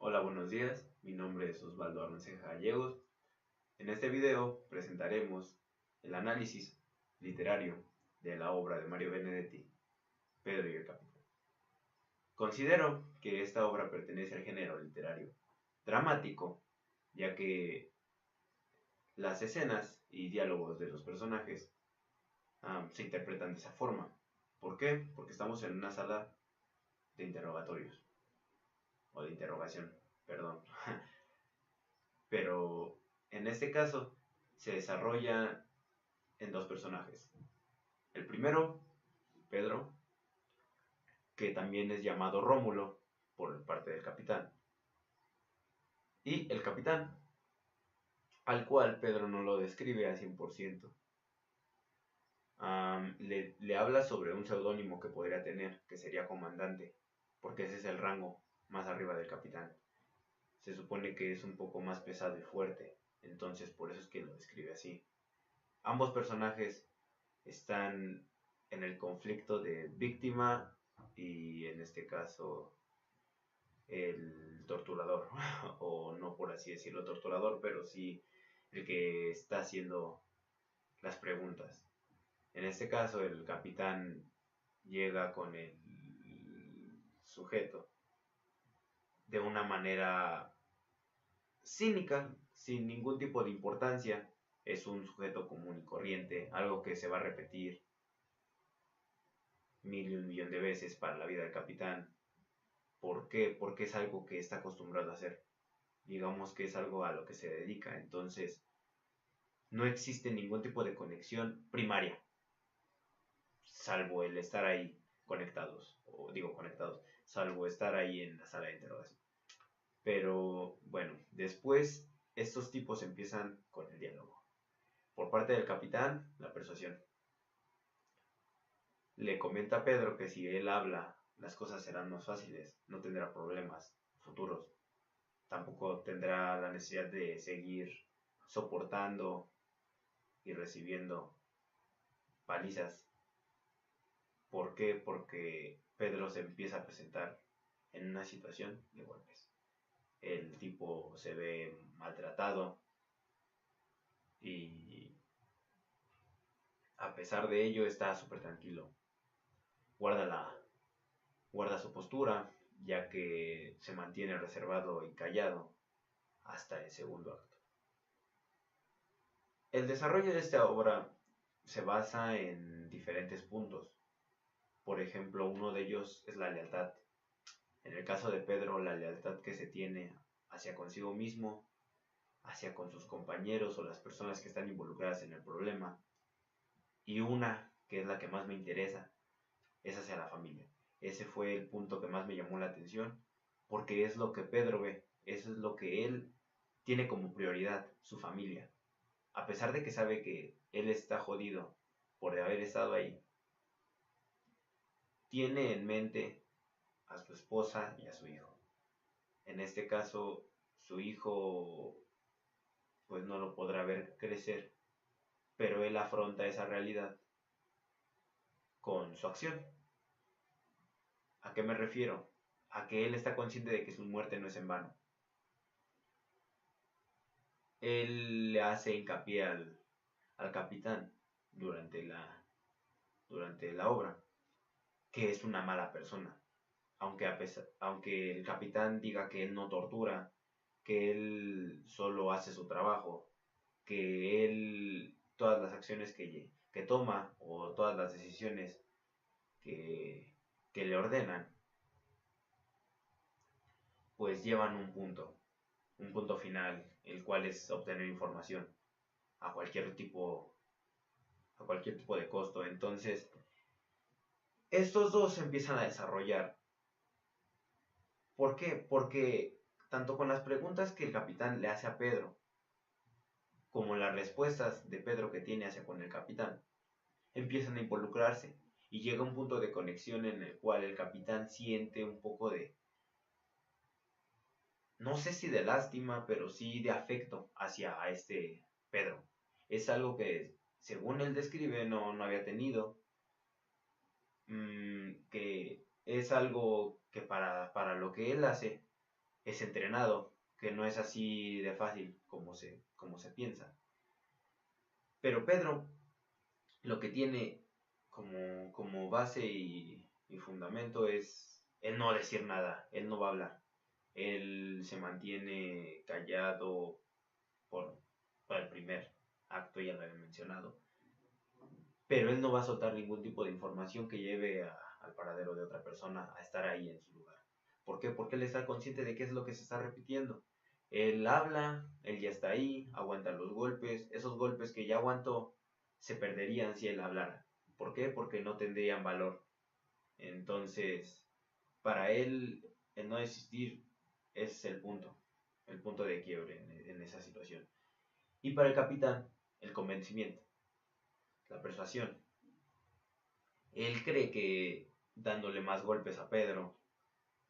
Hola, buenos días. Mi nombre es Osvaldo Armenceja Gallegos. En este video presentaremos el análisis literario de la obra de Mario Benedetti, Pedro y el Capitán. Considero que esta obra pertenece al género literario dramático, ya que las escenas y diálogos de los personajes se interpretan de esa forma. ¿Por qué? Porque estamos en una sala de interrogatorios, o de interrogación, perdón. Pero en este caso se desarrolla en dos personajes. El primero, Pedro, que también es llamado Rómulo por parte del capitán. Y el capitán, al cual Pedro no lo describe al 100%. Le habla sobre un seudónimo que podría tener, que sería comandante, porque ese es el rango más arriba del capitán. Se supone que es un poco más pesado y fuerte, entonces por eso es que lo describe así. Ambos personajes están en el conflicto de víctima y en este caso el torturador, o no por así decirlo torturador, pero sí el que está haciendo las preguntas. En este caso el capitán llega con el sujeto de una manera cínica, sin ningún tipo de importancia. Es un sujeto común y corriente, algo que se va a repetir mil y un millón de veces para la vida del capitán. ¿Por qué? Porque es algo que está acostumbrado a hacer. Digamos que es algo a lo que se dedica. Entonces, no existe ningún tipo de conexión primaria, salvo el estar ahí conectados, o digo conectados, salvo estar ahí en la sala de interrogación. Pero bueno, después estos tipos empiezan con el diálogo. Por parte del capitán, la persuasión. Le comenta a Pedro que si él habla, las cosas serán más fáciles, no tendrá problemas futuros. Tampoco tendrá la necesidad de seguir soportando y recibiendo palizas. ¿Por qué? Porque Pedro se empieza a presentar en una situación de golpes. El tipo se ve maltratado y a pesar de ello está súper tranquilo. Guarda su postura, ya que se mantiene reservado y callado hasta el segundo acto. El desarrollo de esta obra se basa en diferentes puntos. Por ejemplo, uno de ellos es la lealtad. En el caso de Pedro, la lealtad que se tiene hacia consigo mismo, hacia con sus compañeros o las personas que están involucradas en el problema. Y una, que es la que más me interesa, es hacia la familia. Ese fue el punto que más me llamó la atención, porque es lo que Pedro ve, eso es lo que él tiene como prioridad, su familia. A pesar de que sabe que él está jodido por haber estado ahí, tiene en mente a su esposa y a su hijo. En este caso, su hijo pues no lo podrá ver crecer, pero él afronta esa realidad con su acción. ¿A qué me refiero? A que él está consciente de que su muerte no es en vano. Él le hace hincapié al capitán durante la obra, que es una mala persona. Aunque el capitán diga que él no tortura, que él solo hace su trabajo, que él todas las acciones que toma o todas las decisiones que le ordenan, pues llevan un punto final, el cual es obtener información a cualquier tipo, a cualquier tipo de costo. Entonces, estos dos se empiezan a desarrollar. ¿Por qué? Porque tanto con las preguntas que el capitán le hace a Pedro, como las respuestas de Pedro que tiene hacia con el capitán, empiezan a involucrarse y llega un punto de conexión en el cual el capitán siente un poco de, no sé si de lástima, pero sí de afecto hacia este Pedro. Es algo que, según él describe, no había tenido. Que es algo que para lo que él hace es entrenado, que no es así de fácil como se piensa. Pero Pedro lo que tiene como base y fundamento es el no decir nada, él no va a hablar. Él se mantiene callado por el primer acto, ya lo había mencionado. Pero él no va a soltar ningún tipo de información que lleve al paradero de otra persona a estar ahí en su lugar. ¿Por qué? Porque él está consciente de qué es lo que se está repitiendo. Él habla, él ya está ahí, aguanta los golpes. Esos golpes que ya aguantó se perderían si él hablara. ¿Por qué? Porque no tendrían valor. Entonces, para él, el no existir es el punto de quiebre en esa situación. Y para el capitán, el convencimiento, la persuasión. Él cree que dándole más golpes a Pedro,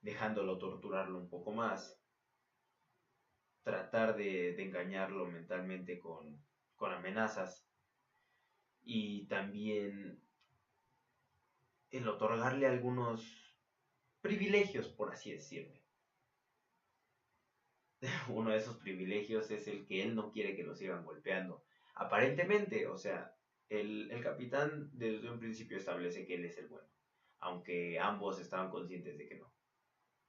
dejándolo torturarlo un poco más, tratar de engañarlo mentalmente con amenazas y también el otorgarle algunos privilegios, por así decirlo. Uno de esos privilegios es el que él no quiere que lo sigan golpeando. Aparentemente, o sea, el capitán desde un principio establece que él es el bueno, aunque ambos estaban conscientes de que no.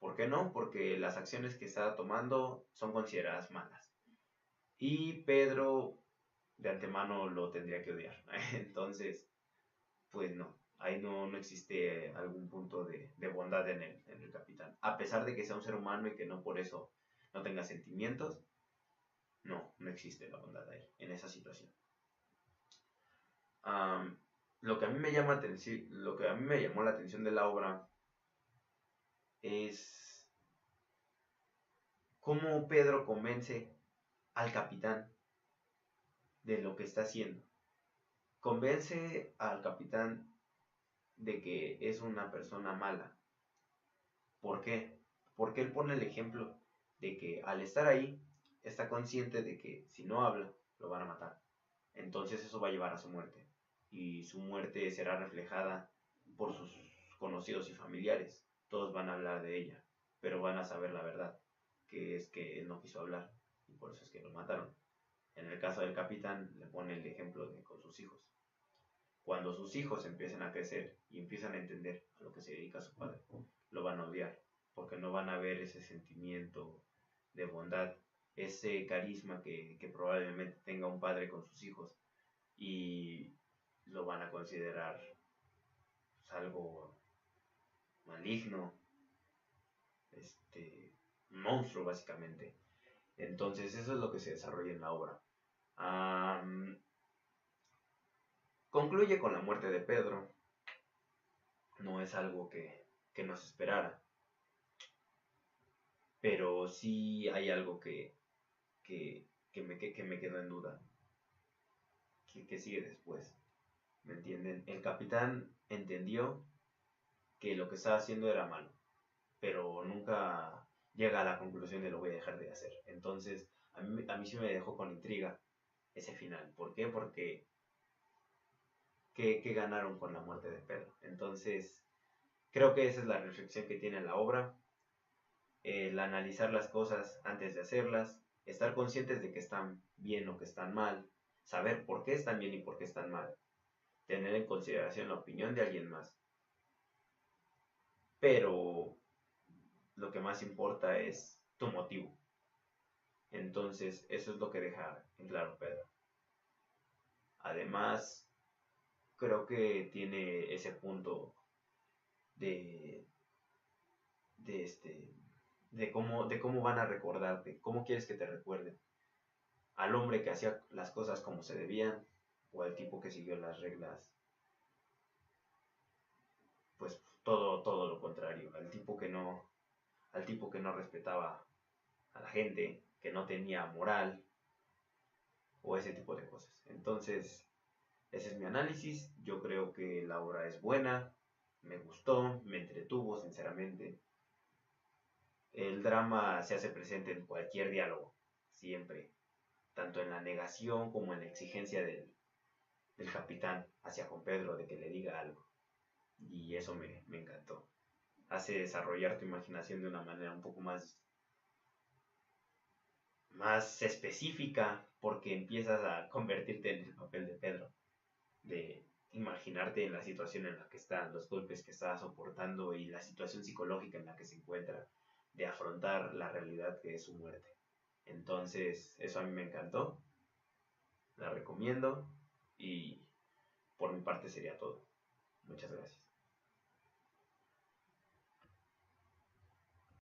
¿Por qué no? Porque las acciones que está tomando son consideradas malas. Y Pedro de antemano lo tendría que odiar. Entonces, pues no, ahí no existe algún punto de bondad en el capitán. A pesar de que sea un ser humano y que no por eso no tenga sentimientos, no existe la bondad ahí, en esa situación. Lo que a mí me lo que a mí me llamó la atención de la obra es cómo Pedro convence al capitán de lo que está haciendo. Convence al capitán de que es una persona mala. ¿Por qué? Porque él pone el ejemplo de que al estar ahí está consciente de que si no habla lo van a matar. Entonces eso va a llevar a su muerte. Y su muerte será reflejada por sus conocidos y familiares. Todos van a hablar de ella, pero van a saber la verdad, que es que él no quiso hablar y por eso es que lo mataron. En el caso del capitán le pone el ejemplo de con sus hijos. Cuando sus hijos empiecen a crecer y empiezan a entender a lo que se dedica su padre, lo van a odiar, porque no van a ver ese sentimiento de bondad, ese carisma que probablemente tenga un padre con sus hijos, y lo van a considerar pues, algo maligno, un monstruo básicamente. Entonces eso es lo que se desarrolla en la obra. Concluye con la muerte de Pedro. No es algo que nos esperara, pero sí hay algo que me quedó en duda. ¿Qué sigue después? ¿Me entienden? El capitán entendió que lo que estaba haciendo era malo, pero nunca llega a la conclusión de lo voy a dejar de hacer. Entonces, a mí sí me dejó con intriga ese final. ¿Por qué? Porque ¿qué ganaron con la muerte de Pedro? Entonces, creo que esa es la reflexión que tiene la obra. El analizar las cosas antes de hacerlas, estar conscientes de que están bien o que están mal, saber por qué están bien y por qué están mal, tener en consideración la opinión de alguien más. Pero lo que más importa es tu motivo. Entonces, eso es lo que deja en claro Pedro. Además, creo que tiene ese punto de, de este de cómo van a recordarte, cómo quieres que te recuerden. Al hombre que hacía las cosas como se debían o al tipo que siguió las reglas, pues todo lo contrario, al tipo que no respetaba a la gente, que no tenía moral o ese tipo de cosas. Entonces, ese es mi análisis. Yo creo que la obra es buena, me gustó, me entretuvo sinceramente. El drama se hace presente en cualquier diálogo, siempre, tanto en la negación como en la exigencia del capitán hacia Juan Pedro de que le diga algo. Y eso me encantó. Hace desarrollar tu imaginación de una manera un poco más más específica, porque empiezas a convertirte en el papel de Pedro, de imaginarte en la situación en la que está, los golpes que está soportando y la situación psicológica en la que se encuentra, de afrontar la realidad que es su muerte. Entonces, eso a mí me encantó, la recomiendo y por mi parte sería todo. Muchas gracias.